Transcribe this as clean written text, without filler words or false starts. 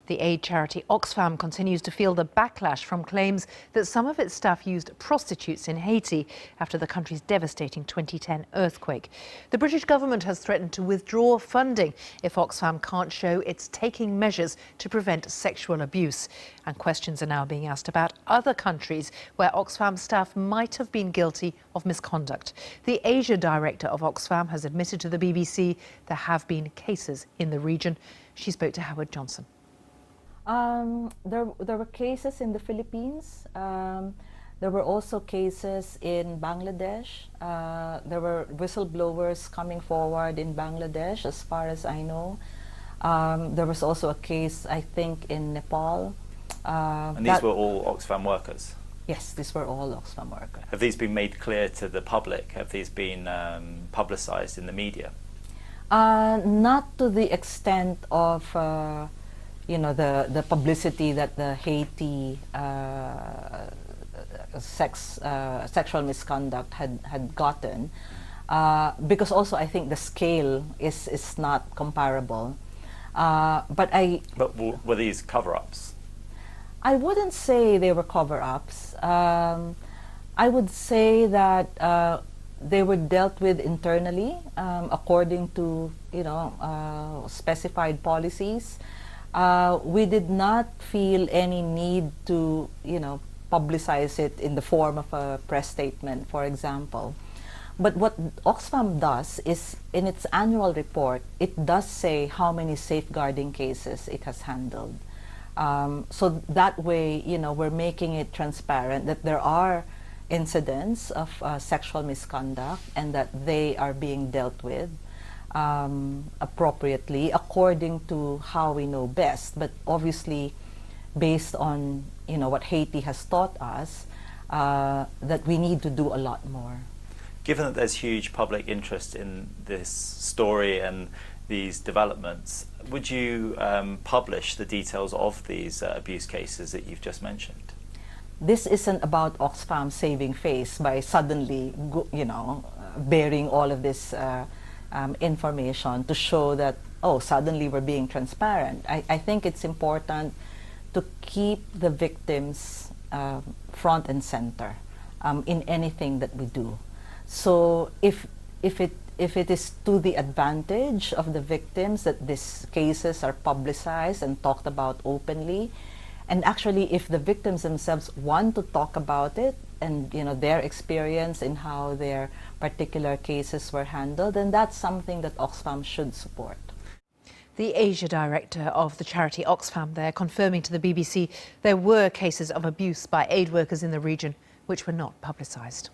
The aid charity Oxfam continues to feel the backlash from claims that some of its staff used prostitutes in Haiti after the country's devastating 2010 earthquake. The British government has threatened to withdraw funding if Oxfam can't show it's taking measures to prevent sexual abuse. And questions are now being asked about other countries where Oxfam staff might have been guilty of misconduct. The Asia director of Oxfam has admitted to the BBC there have been cases in the region. She spoke to Howard Johnson. There were cases in the Philippines. There were also cases in Bangladesh. There were whistleblowers coming forward in Bangladesh, as far as I know. There was also a case, I think, in Nepal. And these were all Oxfam workers? Yes, these were all Oxfam workers. Have these been made clear to the public? Have these been publicised in the media? Not to the extent of the publicity that the Haiti sexual misconduct had gotten, because also I think the scale is not comparable. But were these cover-ups? I wouldn't say they were cover-ups. I would say that they were dealt with internally according to specified policies. We did not feel any need to publicize it in the form of a press statement, for example. But what Oxfam does is, in its annual report, it does say how many safeguarding cases it has handled. So that way, we're making it transparent that there are incidents of sexual misconduct and that they are being dealt with appropriately according to how we know best, but obviously based on what Haiti has taught us, that we need to do a lot more. Given that there's huge public interest in this story and these developments, would you publish the details of these abuse cases that you've just mentioned? This isn't about Oxfam saving face by suddenly bearing all of this information to show that, oh, suddenly we're being transparent. I think it's important to keep the victims front and center in anything that we do. So if it is to the advantage of the victims that these cases are publicized and talked about openly, and actually if the victims themselves want to talk about it and their experience in how their particular cases were handled, then that's something that Oxfam should support. The Asia director of the charity Oxfam there confirming to the BBC there were cases of abuse by aid workers in the region which were not publicised.